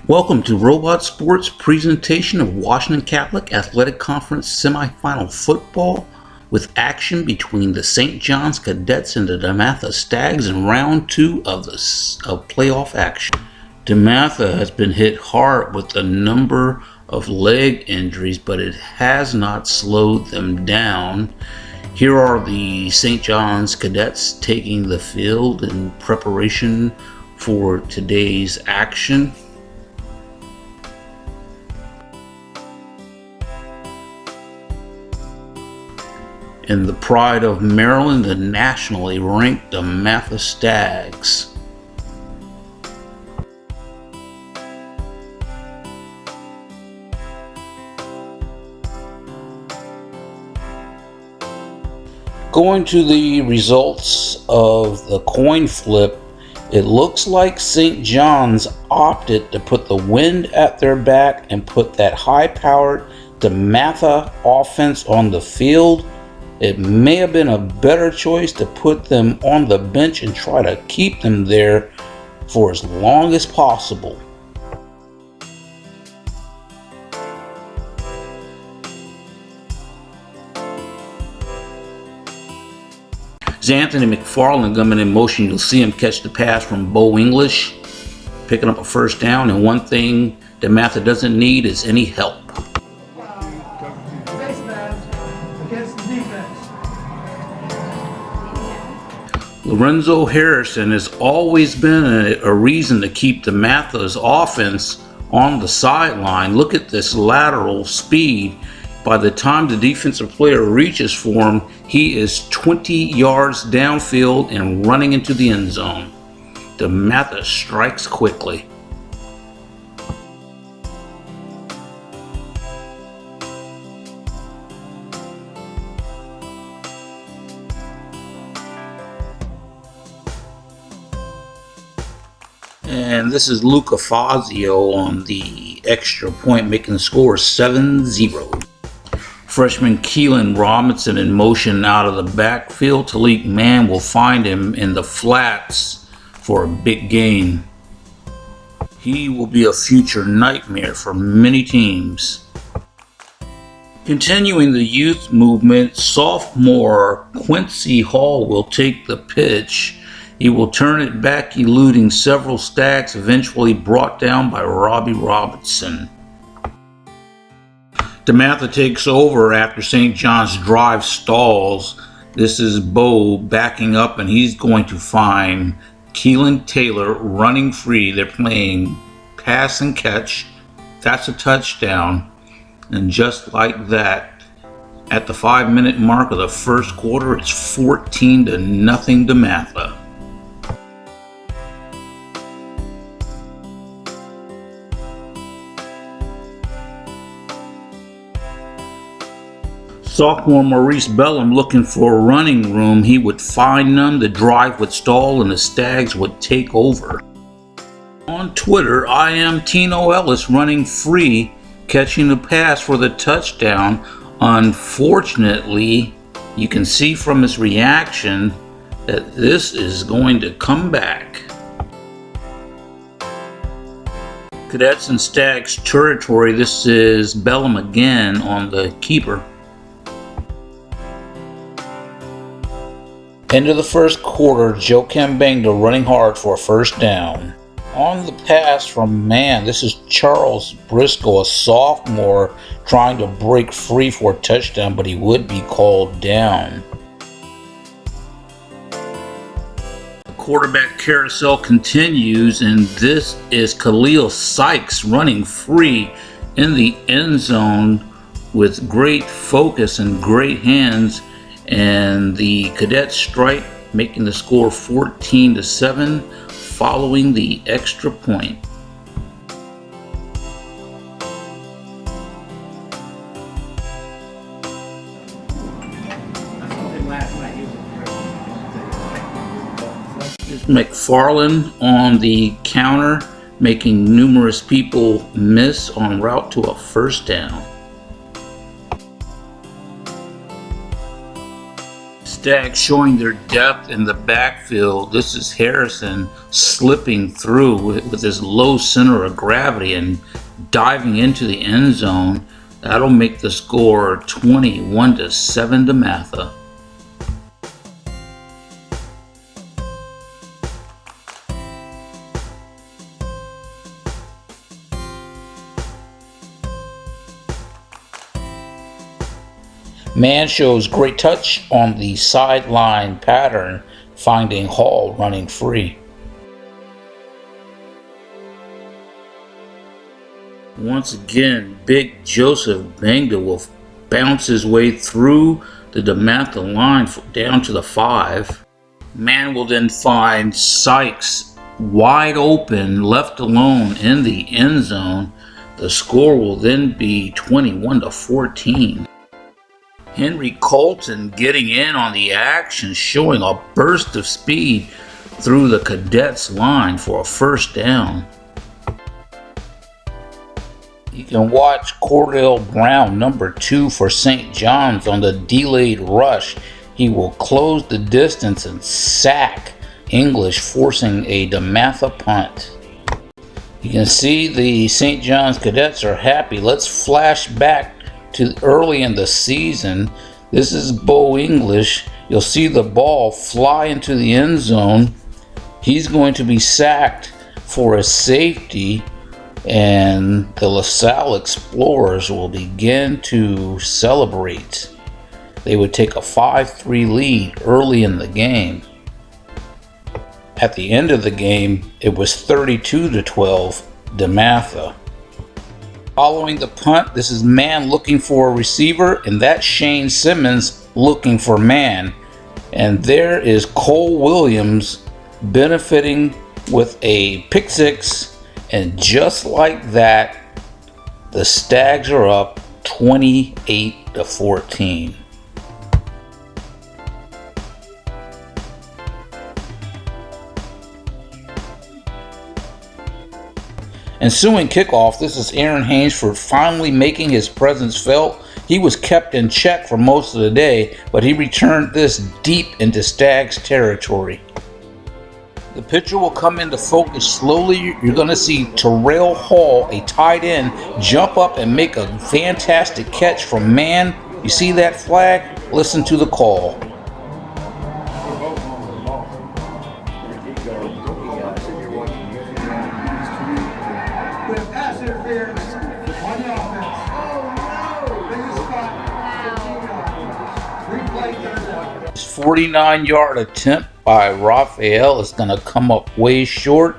Welcome to Robot Sports presentation of Washington Catholic Athletic Conference semifinal football with action between the St. John's Cadets and the DeMatha Stags in round 2 of playoff action. DeMatha has been hit hard with a number of leg injuries, but it has not slowed them down. Here are the St. John's Cadets taking the field in preparation for today's action. In the pride of Maryland, the nationally ranked DeMatha Stags. Going to the results of the coin flip, it looks like St. John's opted to put the wind at their back and put that high-powered DeMatha offense on the field. It may have been a better choice to put them on the bench and try to keep them there for as long as possible. As Anthony McFarland coming in motion, you'll see him catch the pass from Bo English, picking up a first down, and one thing DeMatha doesn't need is any help. Lorenzo Harrison has always been a reason to keep DeMatha's offense on the sideline. Look at this lateral speed. By the time the defensive player reaches for him, he is 20 yards downfield and running into the end zone. DeMatha strikes quickly. And this is Luca Fazio on the extra point, making the score 7-0. Freshman Keelan Robinson in motion out of the backfield. Talik Mann will find him in the flats for a big gain. He will be a future nightmare for many teams. Continuing the youth movement, sophomore Quincy Hall will take the pitch. He will turn it back, eluding several Stags, eventually brought down by Robbie Robinson. DeMatha takes over after St. John's drive stalls. This is Bo backing up, and he's going to find Keelan Taylor running free. They're playing pass and catch. That's a touchdown. And just like that, at the 5-minute mark of the first quarter, it's 14-0 DeMatha. Sophomore Maurice Bellum looking for a running room. He would find none, the drive would stall, and the Stags would take over. On Twitter, I am Tino Ellis running free, catching the pass for the touchdown. Unfortunately, you can see from his reaction that this is going to come back. Cadets and Stags territory, this is Bellum again on the keeper. End of the first quarter, Joe Kambangda running hard for a first down. On the pass from Mann, this is Charles Briscoe, a sophomore, trying to break free for a touchdown, but he would be called down. The quarterback carousel continues, and this is Khalil Sykes running free in the end zone with great focus and great hands. And the Cadets strike, making the score 14-7 following the extra point. McFarland on the counter, making numerous people miss en route to a first down. Stags showing their depth in the backfield. This is Harrison slipping through with his low center of gravity and diving into the end zone. That'll make the score 21-7 DeMatha. Man shows great touch on the sideline pattern, finding Hall running free. Once again, Big Joseph Bangda will bounce his way through the DeMatha line down to the 5. Man will then find Sykes wide open, left alone in the end zone. The score will then be 21-14. Henry Colton getting in on the action, showing a burst of speed through the Cadets line for a first down. You can watch Cordell Brown, number 2 for St. John's, on the delayed rush. He will close the distance and sack English, forcing a DeMatha punt. You can see the St. John's Cadets are happy. Let's flash back to early in the season. This is Bo English. You'll see the ball fly into the end zone. He's going to be sacked for a safety, and the LaSalle Explorers will begin to celebrate. They would take a 5-3 lead early in the game. At the end of the game, it was 32-12 DeMatha. Following the punt, this is Man looking for a receiver, and that's Shane Simmons looking for Man. And there is Cole Williams benefiting with a pick six, and just like that, the Stags are up 28-14. Ensuing kickoff, this is Aaron Hainsford finally making his presence felt. He was kept in check for most of the day, but he returned this deep into Stags territory. The pitcher will come into focus slowly. You're going to see Terrell Hall, a tight end, jump up and make a fantastic catch from Man. You see that flag? Listen to the call. This 49-yard attempt by Raphael is going to come up way short,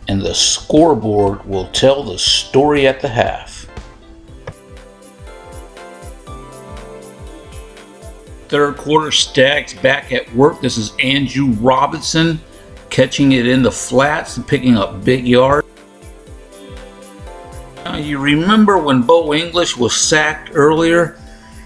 and the scoreboard will tell the story at the half. Third quarter, Stags back at work. This is Andrew Robinson catching it in the flats and picking up big yards. Now, you remember when Bo English was sacked earlier?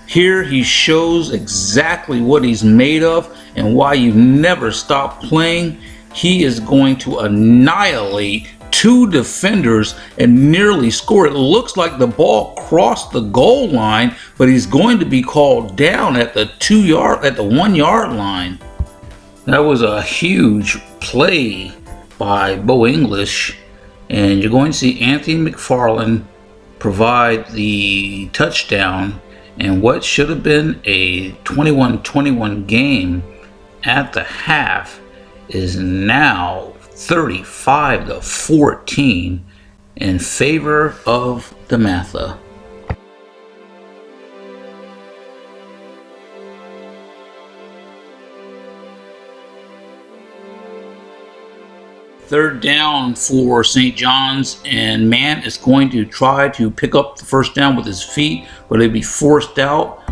Here he shows exactly what he's made of and why you never stop playing. He is going to annihilate 2 defenders and nearly score. It looks like the ball crossed the goal line, but he's going to be called down at the 1 yard line. That was a huge play by Bo English, and you're going to see Anthony McFarland provide the touchdown. And what should have been a 21-21 game at the half is now 35-14 in favor of DeMatha. Third down for St. John's, and Man is going to try to pick up the first down with his feet, but he'll be forced out.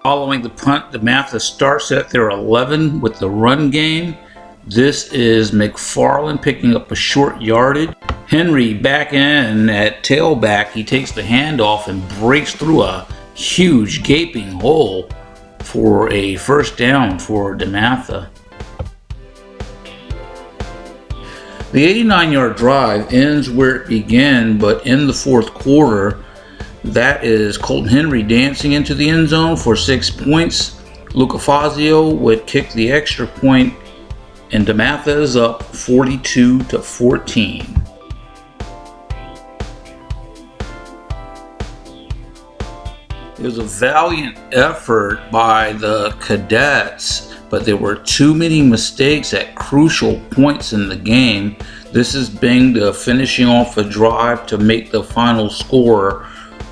Following the punt, DeMatha starts at their 11 with the run game. This is McFarland picking up a short yardage. Henry back in at tailback. He takes the handoff and breaks through a huge gaping hole for a first down for DeMatha. The 89-yard drive ends where it began, but in the fourth quarter, that is Colton Henry dancing into the end zone for 6 points. Luca Fazio would kick the extra point, and DeMatha is up 42-14. It was a valiant effort by the Cadets, but there were too many mistakes at crucial points in the game. This is Bing finishing off a drive to make the final score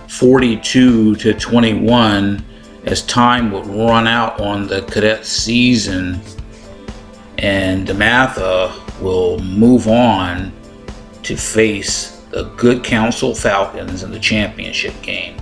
42-21 as time would run out on the Cadets season, and DeMatha will move on to face the Good Counsel Falcons in the championship game.